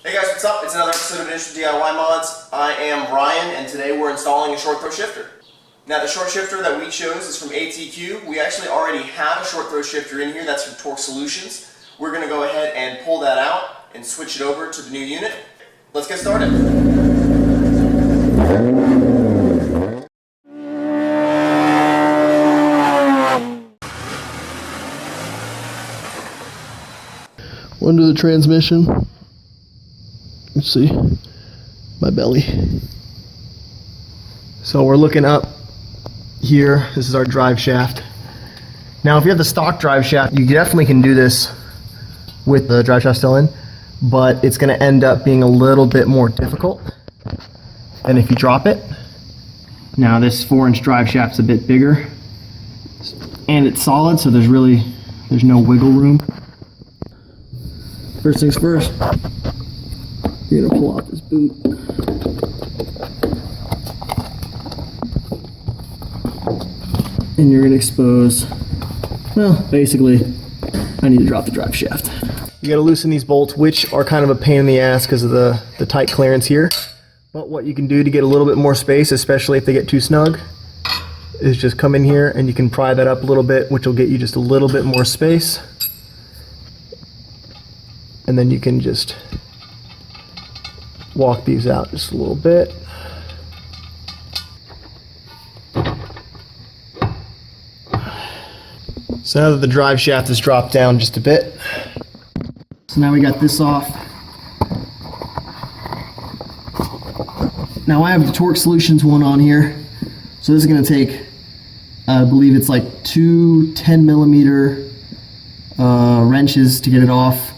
Hey guys, what's up? It's another episode of Initial DIY Mods. I am Ryan, and today we're installing a short throw shifter. Now the short shifter that we chose is from ATQ. We actually already have a short throw shifter in here, that's from Torque Solutions. We're going to go ahead and pull that out and switch it over to the new unit. Let's get started. Under the transmission, let's see, my belly. So we're looking up here. This is our drive shaft. Now if you have the stock drive shaft, you definitely can do this with the drive shaft still in, but it's going to end up being a little bit more difficult than if you drop it. Now this 4-inch drive shaft's a bit bigger and it's solid, so there's no wiggle room. First things first, you're gonna pull out this boot. And you're gonna expose, well, basically, I need to drop the drive shaft. You gotta loosen these bolts, which are kind of a pain in the ass because of the tight clearance here. But what you can do to get a little bit more space, especially if they get too snug, is just come in here and you can pry that up a little bit, which will get you just a little bit more space. And then you can just walk these out just a little bit. So now that the drive shaft is dropped down just a bit. So now we got this off. Now I have the Torque Solutions one on here. So this is gonna take, I believe it's like two 10mm wrenches to get it off.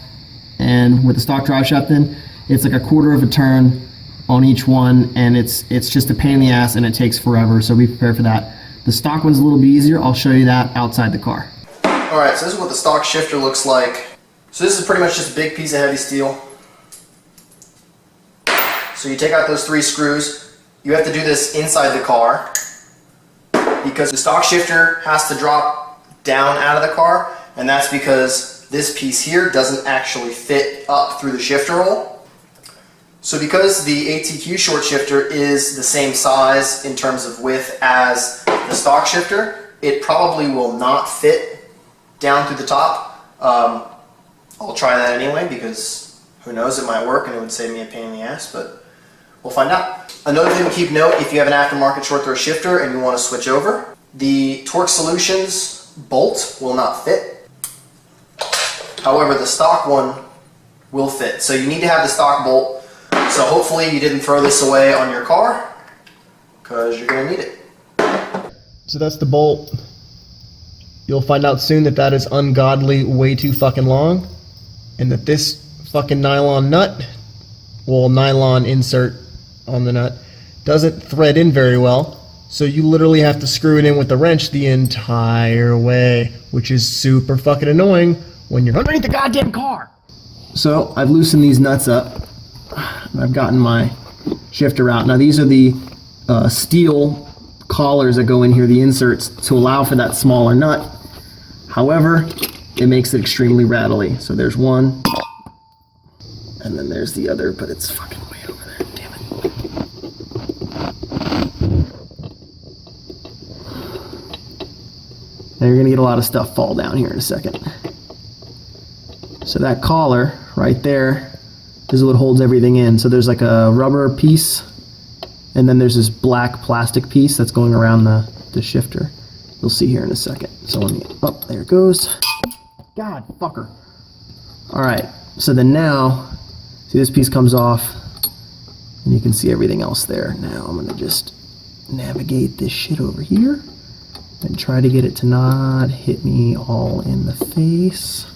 And with the stock drive shaft in, it's like a 1/4 of a turn on each one, and it's just a pain in the ass and it takes forever, so be prepared for that. The stock one's a little bit easier. I'll show you that outside the car. Alright, so this is what the stock shifter looks like. So this is pretty much just a big piece of heavy steel. So you take out those 3 screws. You have to do this inside the car because the stock shifter has to drop down out of the car, and that's because this piece here doesn't actually fit up through the shifter hole. So because the ATQ short shifter is the same size in terms of width as the stock shifter, it probably will not fit down through the top. I'll try that anyway because who knows, it might work and it would save me a pain in the ass, but we'll find out. Another thing to keep note, if you have an aftermarket short throw shifter and you want to switch over, the Torque Solutions bolt will not fit. However, the stock one will fit. So you need to have the stock bolt. So hopefully you didn't throw this away on your car because you're going to need it. So that's the bolt. You'll find out soon that that is ungodly way too fucking long, and that this fucking nylon nut, well, nylon insert on the nut, doesn't thread in very well. So you literally have to screw it in with the wrench the entire way, which is super fucking annoying when you're underneath the goddamn car. So I've loosened these nuts up. I've gotten my shifter out. Now these are the steel collars that go in here, the inserts, to allow for that smaller nut. However, it makes it extremely rattly. So there's one, and then there's the other, but it's fucking way over there, damn it. Now you're gonna get a lot of stuff fall down here in a second. So that collar right there is what holds everything in. So there's like a rubber piece, and then there's this black plastic piece that's going around the shifter. You'll see here in a second. So let me, oh, there it goes. God, fucker. All right, so then now, see this piece comes off, and you can see everything else there. Now I'm gonna just navigate this shit over here and try to get it to not hit me all in the face,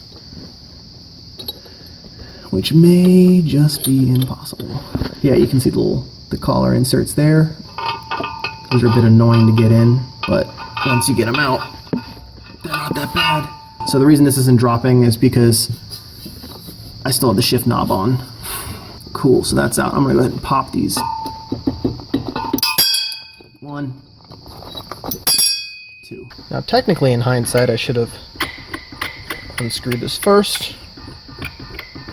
which may just be impossible. Yeah, you can see the collar inserts there. Those are a bit annoying to get in, but once you get them out, they're not that bad. So the reason this isn't dropping is because I still have the shift knob on. Cool, so that's out. I'm gonna go ahead and pop these. 1, 2. Now technically in hindsight I should have unscrewed this first,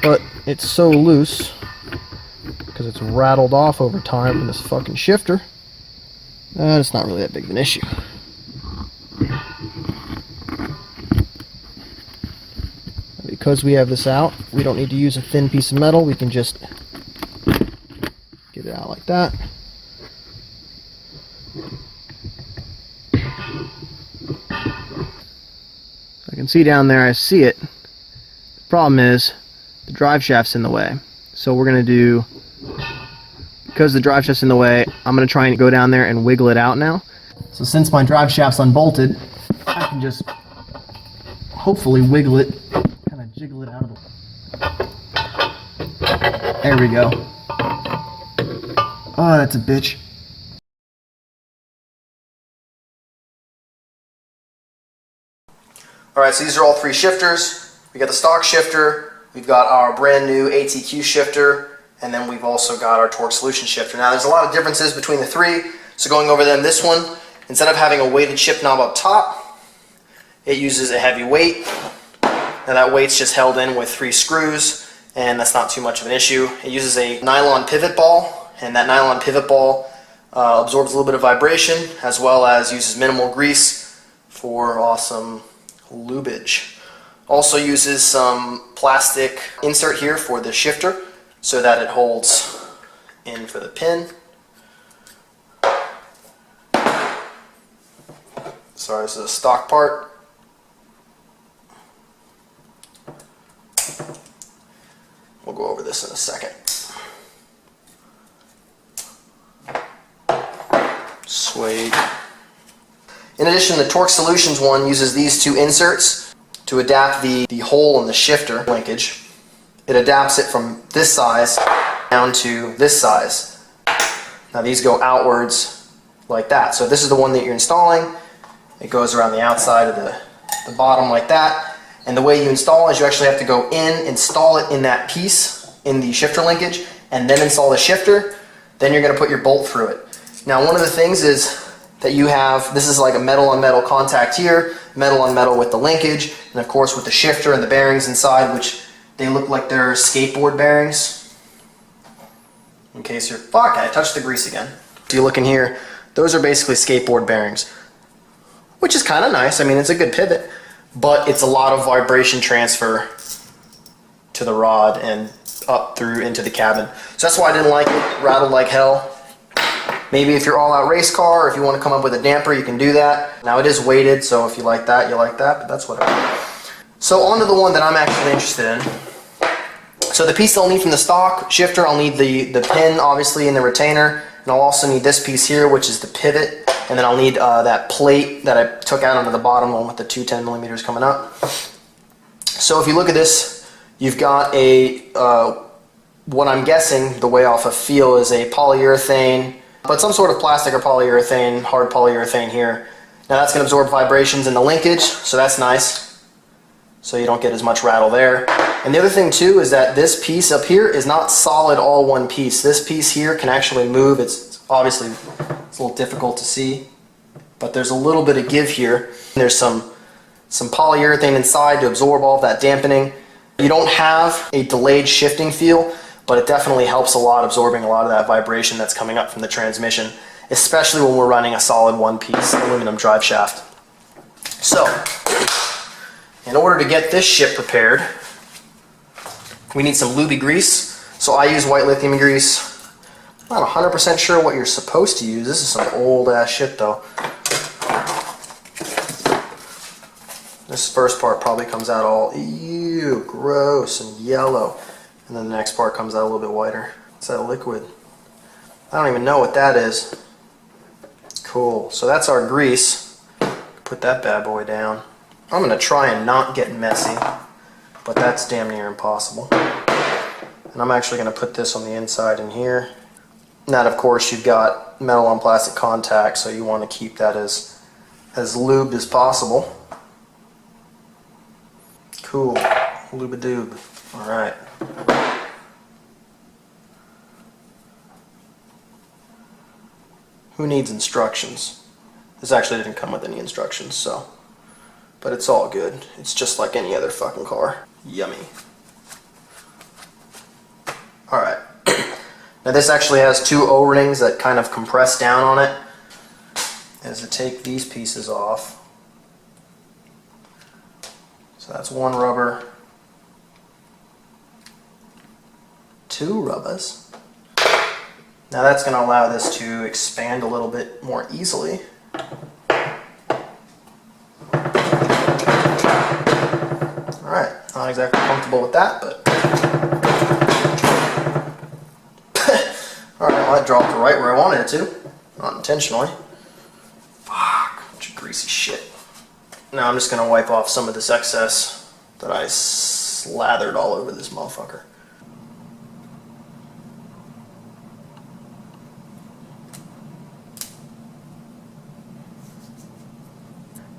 but it's so loose because it's rattled off over time from this fucking shifter. It's not really that big of an issue. Because we have this out, we don't need to use a thin piece of metal. We can just get it out like that. I can see down there, I see it. The problem is the drive shaft's in the way. So we're going to do, because the drive shaft's in the way, I'm going to try and go down there and wiggle it out now. So since my drive shaft's unbolted, I can just hopefully wiggle it, kind of jiggle it out of the... There we go. Oh, that's a bitch. Alright, so these are all three shifters. We got the stock shifter, we've got our brand new ATQ shifter, and then we've also got our torque solution shifter. Now there's a lot of differences between the three, so going over them, this one, instead of having a weighted shift knob up top, it uses a heavy weight. Now that weight's just held in with 3 screws, and that's not too much of an issue. It uses a nylon pivot ball, and that nylon pivot ball absorbs a little bit of vibration, as well as uses minimal grease for awesome lubage. Also uses some plastic insert here for the shifter so that it holds in for the pin. Sorry, this is a stock part. We'll go over this in a second. Suede. In addition, the Torque Solutions one uses these 2 inserts to adapt the hole in the shifter linkage. It adapts it from this size down to this size. Now these go outwards like that. So this is the one that you're installing. It goes around the outside of the bottom like that. And the way you install is you actually have to go in, install it in that piece in the shifter linkage, and then install the shifter. Then you're going to put your bolt through it. Now one of the things is that you have, this is like a metal on metal contact here, metal on metal with the linkage, and of course with the shifter and the bearings inside, which they look like they're skateboard bearings. In case you're, fuck, I touched the grease again. So you look in here, those are basically skateboard bearings, which is kind of nice. I mean, it's a good pivot, but it's a lot of vibration transfer to the rod and up through into the cabin. So that's why I didn't like it. Rattled like hell. Maybe if you're all-out race car, or if you want to come up with a damper, you can do that. Now it is weighted, so if you like that, you like that, but that's whatever. So on to the one that I'm actually interested in. So the piece I'll need from the stock shifter, I'll need the pin, obviously, and the retainer, and I'll also need this piece here, which is the pivot, and then I'll need that plate that I took out onto the bottom one with the 2 10mm coming up. So if you look at this, you've got a, what I'm guessing, the way off of feel is a polyurethane, but some sort of plastic or polyurethane, hard polyurethane here. Now that's going to absorb vibrations in the linkage, so that's nice. So you don't get as much rattle there. And the other thing too is that this piece up here is not solid all one piece. This piece here can actually move. It's obviously it's a little difficult to see, but there's a little bit of give here. There's some polyurethane inside to absorb all of that dampening. You don't have a delayed shifting feel, but it definitely helps a lot absorbing a lot of that vibration that's coming up from the transmission, especially when we're running a solid one-piece aluminum drive shaft. So, in order to get this ship prepared, we need some lubey grease. So I use white lithium grease. I'm not 100% sure what you're supposed to use. This is some old ass shit though. This first part probably comes out all, ew, gross and yellow. And then the next part comes out a little bit whiter. It's that liquid. I don't even know what that is. Cool. So that's our grease. Put that bad boy down. I'm going to try and not get messy, but that's damn near impossible. And I'm actually going to put this on the inside in here. And that, of course, you've got metal on plastic contact, so you want to keep that as lubed as possible. Cool. Lube-a-doob. All right. Who needs instructions? This actually didn't come with any instructions, so. But it's all good. It's just like any other fucking car. Yummy. Alright. Now this actually has two O-rings that kind of compress down on it. Is to take these pieces off. So that's one rubber. Two rubbers. Now that's going to allow this to expand a little bit more easily. Alright, not exactly comfortable with that, but alright, well that dropped right where I wanted it to. Not intentionally. Fuck, bunch of greasy shit. Now I'm just going to wipe off some of this excess that I slathered all over this motherfucker.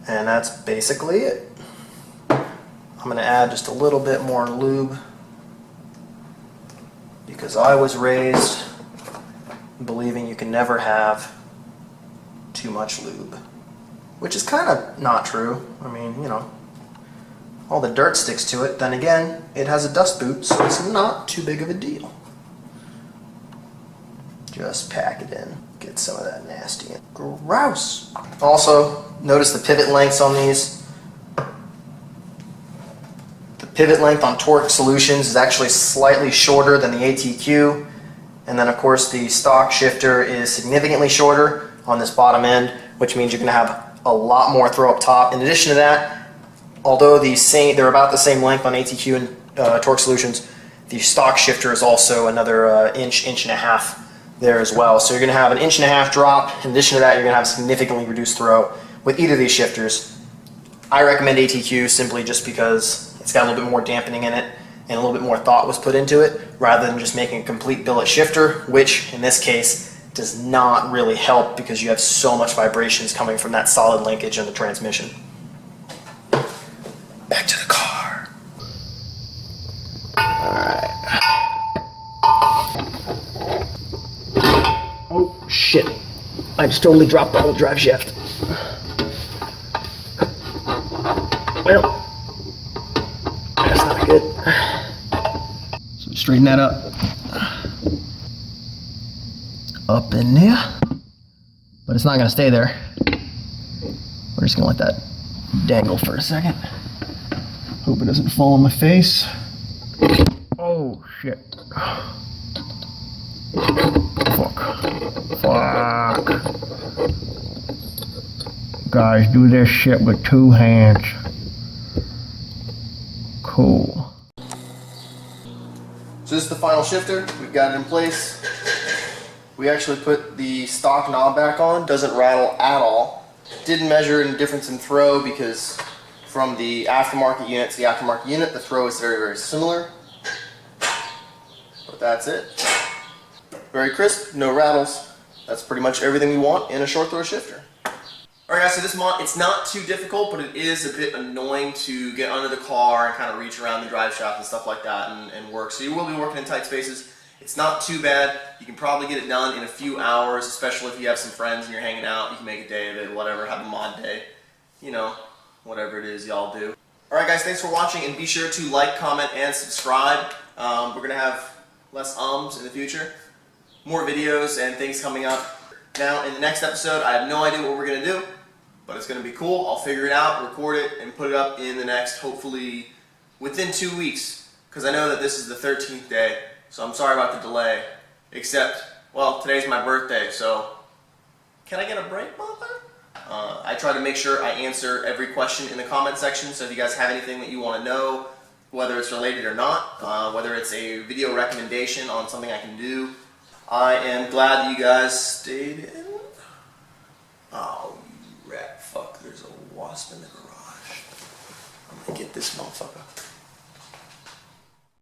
And that's basically it. I'm going to add just a little bit more lube because I was raised believing you can never have too much lube, which is kind of not true. I mean, you know, all the dirt sticks to it. Then again, it has a dust boot, so it's not too big of a deal. Just pack it in. Get some of that nasty in. Gross! Also, notice the pivot lengths on these. The pivot length on Torque Solutions is actually slightly shorter than the ATQ. And then of course the stock shifter is significantly shorter on this bottom end, which means you're going to have a lot more throw up top. In addition to that, although they're about the same length on ATQ and Torque Solutions, the stock shifter is also another inch and a half there as well. So you're going to have an 1.5 inch drop. In addition to that, you're going to have significantly reduced throw with either of these shifters. I recommend ATQ simply just because it's got a little bit more dampening in it and a little bit more thought was put into it rather than just making a complete billet shifter, which in this case does not really help because you have so much vibrations coming from that solid linkage in the transmission. Back to the car. Alright. Oh shit. I just totally dropped the whole drive shaft. Well, that's not good. So straighten that up. Up in there. But it's not going to stay there. We're just going to let that dangle for a second. Hope it doesn't fall on my face. Oh, shit. Fuck. Guys, do this shit with 2 hands. Cool. So this is the final shifter. We've got it in place. We actually put the stock knob back on. Doesn't rattle at all. Didn't measure any difference in throw because from the aftermarket unit to the aftermarket unit, the throw is very, very similar. But that's it. Very crisp, no rattles. That's pretty much everything we want in a short throw shifter. Alright guys, so this mod, it's not too difficult, but it is a bit annoying to get under the car and kind of reach around the drive shaft and stuff like that and work. So you will be working in tight spaces. It's not too bad. You can probably get it done in a few hours, especially if you have some friends and you're hanging out. You can make a day of it, whatever, have a mod day. You know, whatever it is y'all do. Alright guys, thanks for watching, and be sure to like, comment, and subscribe. We're going to have less ums in the future. More videos and things coming up. Now, in the next episode, I have no idea what we're going to do, but it's going to be cool. I'll figure it out, record it, and put it up in the next, hopefully, within 2 weeks, because I know that this is the 13th day, so I'm sorry about the delay, except, well, today's my birthday, so can I get a break, mother? I try to make sure I answer every question in the comment section, so if you guys have anything that you want to know, whether it's related or not, whether it's a video recommendation on something I can do, I am glad that you guys stayed in. Oh, you rat fuck, there's a wasp in the garage. I'm gonna get this motherfucker.